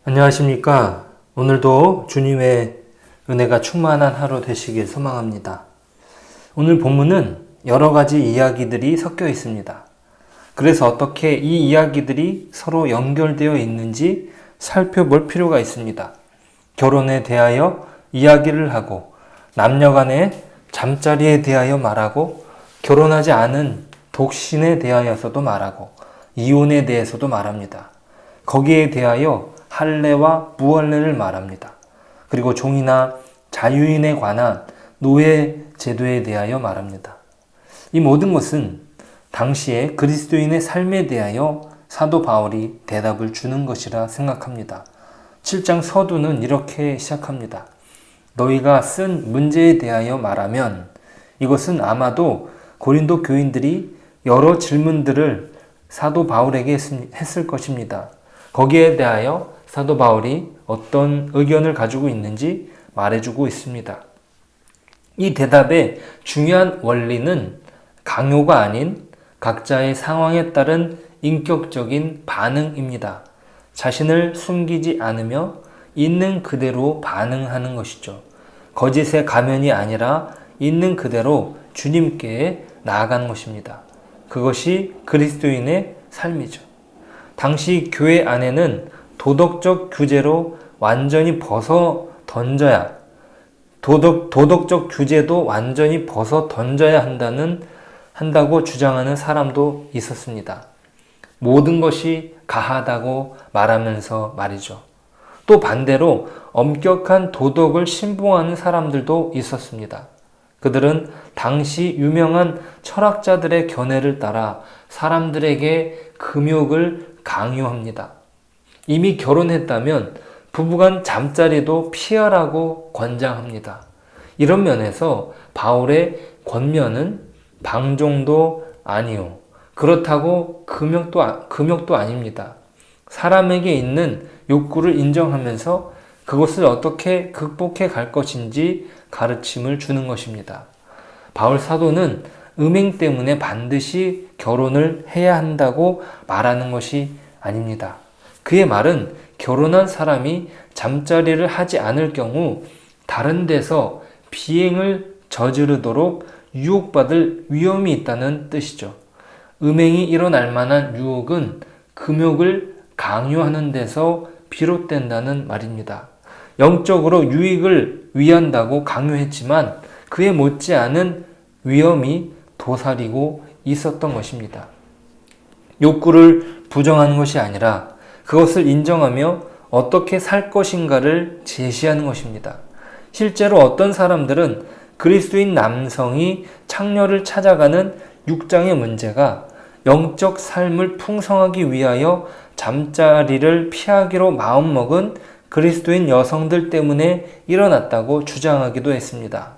안녕하십니까. 오늘도 주님의 은혜가 충만한 하루 되시길 소망합니다. 오늘 본문은 여러 가지 이야기들이 섞여 있습니다. 그래서 어떻게 이 이야기들이 서로 연결되어 있는지 살펴볼 필요가 있습니다. 결혼에 대하여 이야기를 하고, 남녀 간의 잠자리에 대하여 말하고, 결혼하지 않은 독신에 대하여서도 말하고, 이혼에 대해서도 말합니다. 거기에 대하여 할례와 무할례를 말합니다. 그리고 종이나 자유인에 관한 노예 제도에 대하여 말합니다. 이 모든 것은 당시의 그리스도인의 삶에 대하여 사도 바울이 대답을 주는 것이라 생각합니다. 7장 서두는 이렇게 시작합니다. 너희가 쓴 문제에 대하여 말하면 이것은 아마도 고린도 교인들이 여러 질문들을 사도 바울에게 했을 것입니다. 거기에 대하여 사도 바울이 어떤 의견을 가지고 있는지 말해주고 있습니다. 이 대답의 중요한 원리는 강요가 아닌 각자의 상황에 따른 인격적인 반응입니다. 자신을 숨기지 않으며 있는 그대로 반응하는 것이죠. 거짓의 가면이 아니라 있는 그대로 주님께 나아가는 것입니다. 그것이 그리스도인의 삶이죠. 당시 교회 안에는 도덕적 규제로 완전히 벗어 던져야, 도덕적 규제도 완전히 벗어 던져야 한다고 주장하는 사람도 있었습니다. 모든 것이 가하다고 말하면서 말이죠. 또 반대로 엄격한 도덕을 신봉하는 사람들도 있었습니다. 그들은 당시 유명한 철학자들의 견해를 따라 사람들에게 금욕을 강요합니다. 이미 결혼했다면 부부간 잠자리도 피하라고 권장합니다. 이런 면에서 바울의 권면은 방종도 아니요. 그렇다고 금욕도 아닙니다. 사람에게 있는 욕구를 인정하면서 그것을 어떻게 극복해 갈 것인지 가르침을 주는 것입니다. 바울 사도는 음행 때문에 반드시 결혼을 해야 한다고 말하는 것이 아닙니다. 그의 말은 결혼한 사람이 잠자리를 하지 않을 경우 다른 데서 비행을 저지르도록 유혹받을 위험이 있다는 뜻이죠. 음행이 일어날 만한 유혹은 금욕을 강요하는 데서 비롯된다는 말입니다. 영적으로 유익을 위한다고 강요했지만 그에 못지않은 위험이 도사리고 있었던 것입니다. 욕구를 부정하는 것이 아니라 그것을 인정하며 어떻게 살 것인가를 제시하는 것입니다. 실제로 어떤 사람들은 그리스도인 남성이 창녀를 찾아가는 6장의 문제가 영적 삶을 풍성하기 위하여 잠자리를 피하기로 마음먹은 그리스도인 여성들 때문에 일어났다고 주장하기도 했습니다.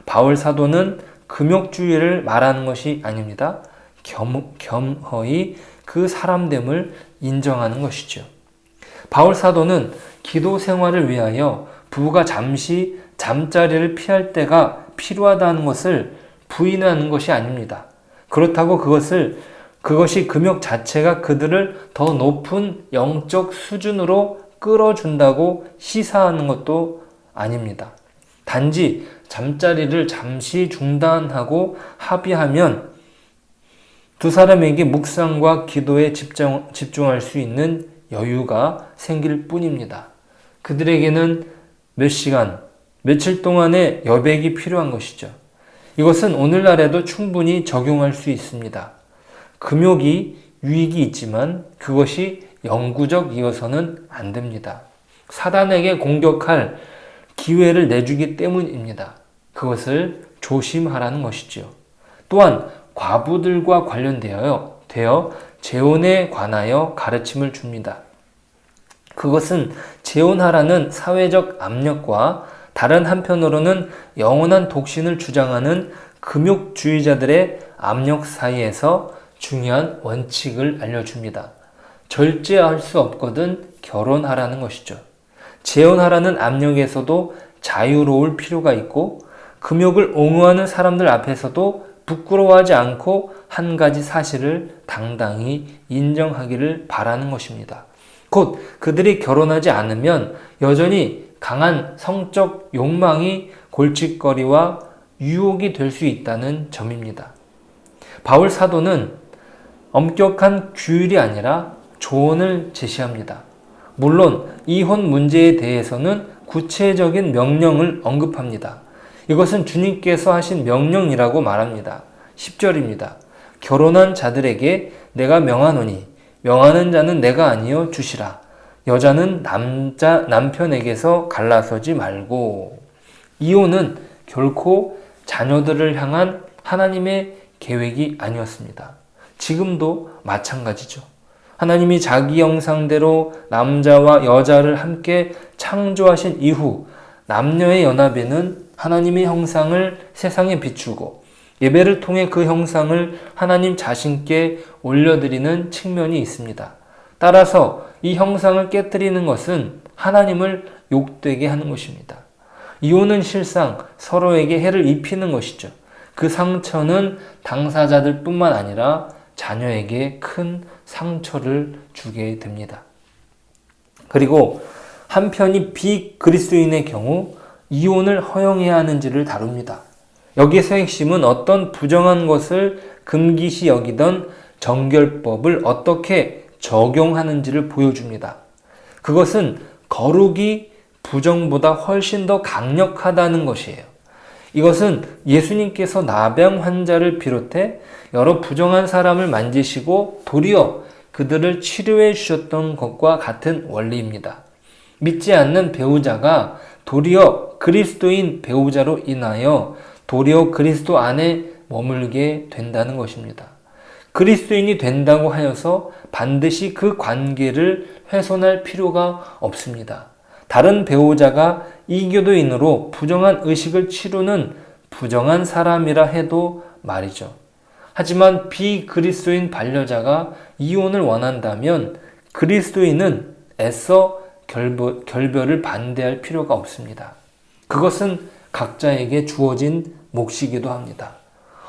바울 사도는 금욕주의를 말하는 것이 아닙니다. 겸허히 그 사람됨을 인정하는 것이죠. 바울 사도는 기도 생활을 위하여 부부가 잠시 잠자리를 피할 때가 필요하다는 것을 부인하는 것이 아닙니다. 그렇다고 그것이 금욕 자체가 그들을 더 높은 영적 수준으로 끌어준다고 시사하는 것도 아닙니다. 단지 잠자리를 잠시 중단하고 합의하면 두 사람에게 묵상과 기도에 집중할 수 있는 여유가 생길 뿐입니다. 그들에게는 몇 시간, 며칠 동안의 여백이 필요한 것이죠. 이것은 오늘날에도 충분히 적용할 수 있습니다. 금욕이 유익이 있지만 그것이 영구적이어서는 안 됩니다. 사단에게 공격할 기회를 내주기 때문입니다. 그것을 조심하라는 것이죠. 또한 과부들과 관련되어 재혼에 관하여 가르침을 줍니다. 그것은 재혼하라는 사회적 압력과 다른 한편으로는 영원한 독신을 주장하는 금욕주의자들의 압력 사이에서 중요한 원칙을 알려줍니다. 절제할 수 없거든 결혼하라는 것이죠. 재혼하라는 압력에서도 자유로울 필요가 있고 금욕을 옹호하는 사람들 앞에서도 부끄러워하지 않고 한 가지 사실을 당당히 인정하기를 바라는 것입니다. 곧 그들이 결혼하지 않으면 여전히 강한 성적 욕망이 골칫거리와 유혹이 될 수 있다는 점입니다. 바울 사도는 엄격한 규율이 아니라 조언을 제시합니다. 물론 이혼 문제에 대해서는 구체적인 명령을 언급합니다. 이것은 주님께서 하신 명령이라고 말합니다. 10절입니다. 결혼한 자들에게 내가 명하노니 명하는 자는 내가 아니요 주시라. 여자는 남편에게서 갈라서지 말고. 이혼은 결코 자녀들을 향한 하나님의 계획이 아니었습니다. 지금도 마찬가지죠. 하나님이 자기 형상대로 남자와 여자를 함께 창조하신 이후 남녀의 연합에는 하나님의 형상을 세상에 비추고 예배를 통해 그 형상을 하나님 자신께 올려드리는 측면이 있습니다. 따라서 이 형상을 깨뜨리는 것은 하나님을 욕되게 하는 것입니다. 이혼은 실상 서로에게 해를 입히는 것이죠. 그 상처는 당사자들 뿐만 아니라 자녀에게 큰 상처를 주게 됩니다. 그리고 한편이 비그리스도인의 경우 이혼을 허용해야 하는지를 다룹니다. 여기서 핵심은 어떤 부정한 것을 금기시 여기던 정결법을 어떻게 적용하는지를 보여줍니다. 그것은 거룩이 부정보다 훨씬 더 강력하다는 것이에요. 이것은 예수님께서 나병 환자를 비롯해 여러 부정한 사람을 만지시고 도리어 그들을 치료해 주셨던 것과 같은 원리입니다. 믿지 않는 배우자가 도리어 그리스도인 배우자로 인하여 도리어 그리스도 안에 머물게 된다는 것입니다. 그리스도인이 된다고 하여서 반드시 그 관계를 훼손할 필요가 없습니다. 다른 배우자가 이교도인으로 부정한 의식을 치르는 부정한 사람이라 해도 말이죠. 하지만 비그리스도인 반려자가 이혼을 원한다면 그리스도인은 애써 결별을 반대할 필요가 없습니다. 그것은 각자에게 주어진 몫이기도 합니다.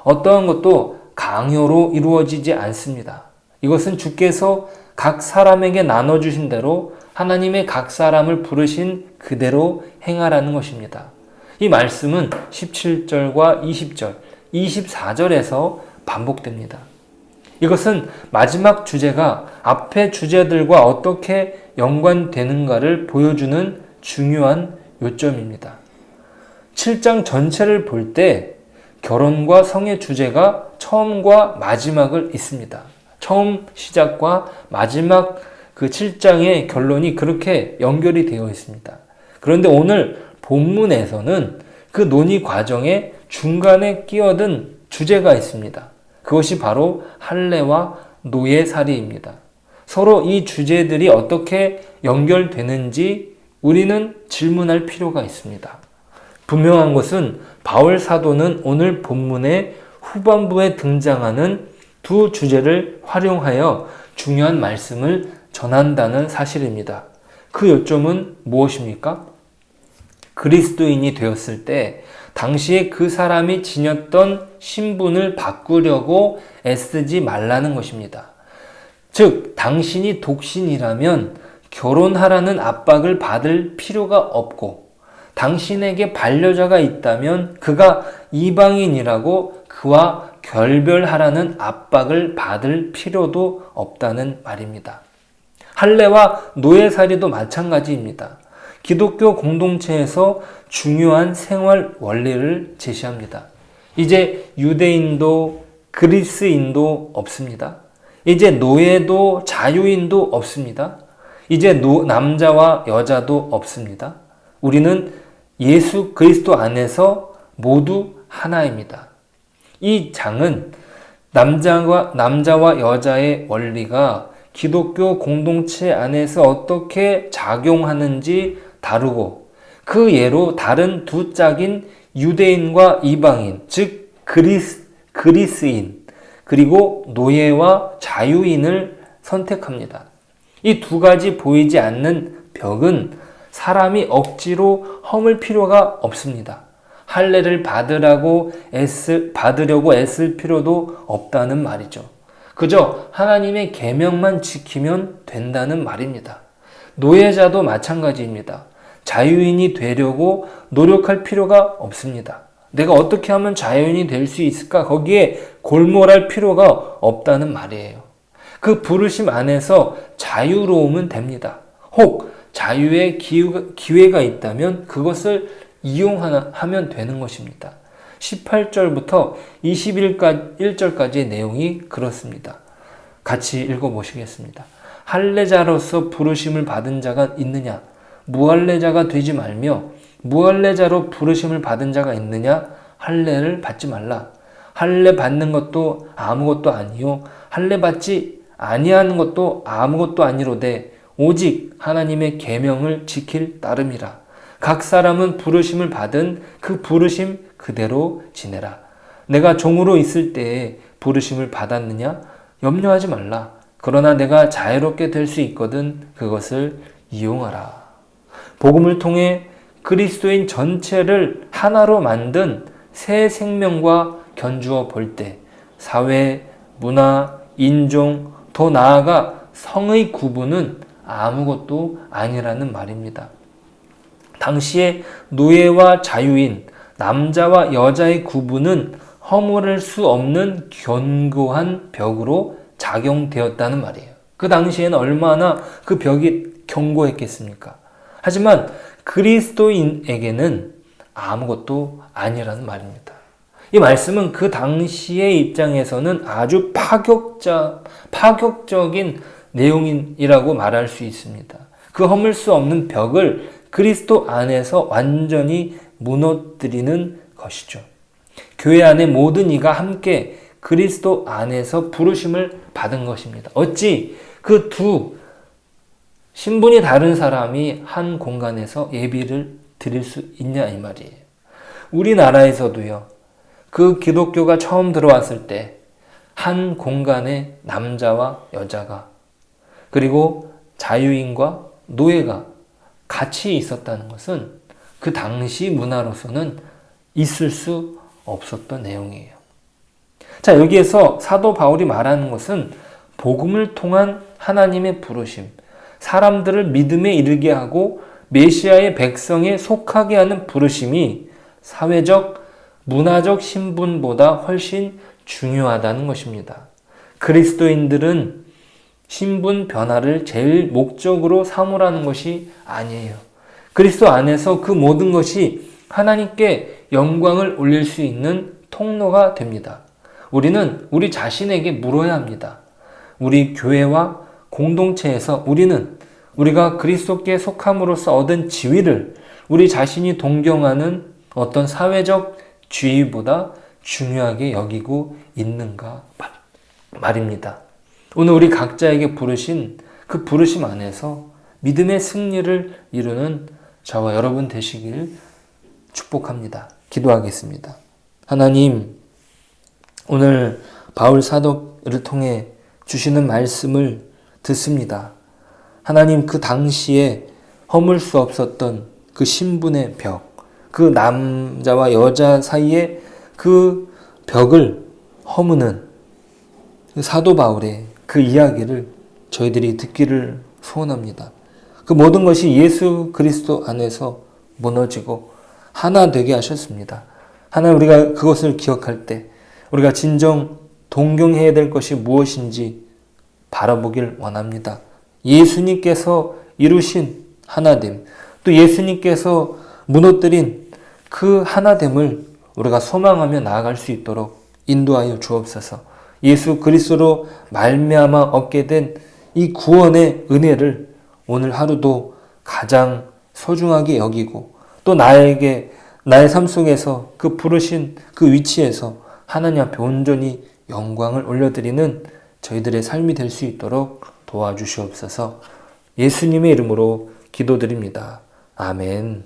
어떠한 것도 강요로 이루어지지 않습니다. 이것은 주께서 각 사람에게 나눠주신 대로 하나님의 각 사람을 부르신 그대로 행하라는 것입니다. 이 말씀은 17절과 20절, 24절에서 반복됩니다. 이것은 마지막 주제가 앞의 주제들과 어떻게 연관되는가를 보여주는 중요한 요점입니다. 7장 전체를 볼 때 결혼과 성의 주제가 처음과 마지막을 잇습니다. 처음 시작과 마지막 그 7장의 결론이 그렇게 연결이 되어 있습니다. 그런데 오늘 본문에서는 그 논의 과정에 중간에 끼어든 주제가 있습니다. 그것이 바로 할례와 노예살이입니다. 서로 이 주제들이 어떻게 연결되는지 우리는 질문할 필요가 있습니다. 분명한 것은 바울 사도는 오늘 본문의 후반부에 등장하는 두 주제를 활용하여 중요한 말씀을 전한다는 사실입니다. 그 요점은 무엇입니까? 그리스도인이 되었을 때 당시에 그 사람이 지녔던 신분을 바꾸려고 애쓰지 말라는 것입니다. 즉, 당신이 독신이라면 결혼하라는 압박을 받을 필요가 없고 당신에게 반려자가 있다면 그가 이방인이라고 그와 결별하라는 압박을 받을 필요도 없다는 말입니다. 할례와 노예살이도 마찬가지입니다. 기독교 공동체에서 중요한 생활 원리를 제시합니다. 이제 유대인도 그리스인도 없습니다. 이제 노예도 자유인도 없습니다. 이제 남자와 여자도 없습니다. 우리는 예수 그리스도 안에서 모두 하나입니다. 이 장은 남자와 여자의 원리가 기독교 공동체 안에서 어떻게 작용하는지 다루고 그 예로 다른 두 짝인 유대인과 이방인, 즉 그리스인, 그리고 노예와 자유인을 선택합니다. 이 두 가지 보이지 않는 벽은 사람이 억지로 허물 필요가 없습니다. 할례를 받으려고 애쓸 필요도 없다는 말이죠. 그저 하나님의 계명만 지키면 된다는 말입니다. 노예자도 마찬가지입니다. 자유인이 되려고 노력할 필요가 없습니다. 내가 어떻게 하면 자유인이 될 수 있을까? 거기에 골몰할 필요가 없다는 말이에요. 그 부르심 안에서 자유로우면 됩니다. 혹 자유의 기회가 있다면 그것을 이용하면 되는 것입니다. 18절부터 21절까지의 내용이 그렇습니다. 같이 읽어보시겠습니다. 할례자로서 부르심을 받은 자가 있느냐? 무할례자가 되지 말며 무할례자로 부르심을 받은 자가 있느냐? 할례를 받지 말라. 할례 받는 것도 아무것도 아니요 할례 받지 아니하는 것도 아무것도 아니로되 오직 하나님의 계명을 지킬 따름이라. 각 사람은 부르심을 받은 그 부르심 그대로 지내라. 내가 종으로 있을 때에 부르심을 받았느냐? 염려하지 말라. 그러나 내가 자유롭게 될 수 있거든 그것을 이용하라. 복음을 통해 그리스도인 전체를 하나로 만든 새 생명과 견주어 볼 때 사회, 문화, 인종, 더 나아가 성의 구분은 아무것도 아니라는 말입니다. 당시에 노예와 자유인, 남자와 여자의 구분은 허물을 수 없는 견고한 벽으로 작용되었다는 말이에요. 그 당시에는 얼마나 그 벽이 견고했겠습니까? 하지만 그리스도인에게는 아무것도 아니라는 말입니다. 이 말씀은 그 당시의 입장에서는 아주 파격적인 내용이라고 말할 수 있습니다. 그 허물 수 없는 벽을 그리스도 안에서 완전히 무너뜨리는 것이죠. 교회 안에 모든 이가 함께 그리스도 안에서 부르심을 받은 것입니다. 어찌 그 두 신분이 다른 사람이 한 공간에서 예비를 드릴 수 있냐 이 말이에요. 우리나라에서도요. 그 기독교가 처음 들어왔을 때 한 공간에 남자와 여자가 그리고 자유인과 노예가 같이 있었다는 것은 그 당시 문화로서는 있을 수 없었던 내용이에요. 자, 여기에서 사도 바울이 말하는 것은 복음을 통한 하나님의 부르심, 사람들을 믿음에 이르게 하고 메시아의 백성에 속하게 하는 부르심이 사회적, 문화적 신분보다 훨씬 중요하다는 것입니다. 그리스도인들은 신분 변화를 제일 목적으로 삼으라는 것이 아니에요. 그리스도 안에서 그 모든 것이 하나님께 영광을 올릴 수 있는 통로가 됩니다. 우리는 우리 자신에게 물어야 합니다. 우리 교회와 공동체에서 우리가 그리스도께 속함으로써 얻은 지위를 우리 자신이 동경하는 어떤 사회적 지위보다 중요하게 여기고 있는가 말입니다. 오늘 우리 각자에게 부르신 그 부르심 안에서 믿음의 승리를 이루는 저와 여러분 되시길 축복합니다. 기도하겠습니다. 하나님, 오늘 바울 사도를 통해 주시는 말씀을 듣습니다. 하나님, 그 당시에 허물 수 없었던 그 신분의 벽, 그 남자와 여자 사이에 그 벽을 허무는 사도 바울의 그 이야기를 저희들이 듣기를 소원합니다. 그 모든 것이 예수 그리스도 안에서 무너지고 하나 되게 하셨습니다. 하나님, 우리가 그것을 기억할 때 우리가 진정 동경해야 될 것이 무엇인지 바라보길 원합니다. 예수님께서 이루신 하나됨, 또 예수님께서 무너뜨린 그 하나됨을 우리가 소망하며 나아갈 수 있도록 인도하여 주옵소서. 예수 그리스도로 말미암아 얻게 된 이 구원의 은혜를 오늘 하루도 가장 소중하게 여기고 또 나의 삶 속에서 그 부르신 그 위치에서 하나님 앞에 온전히 영광을 올려드리는 저희들의 삶이 될 수 있도록 도와주시옵소서. 예수님의 이름으로 기도드립니다. 아멘.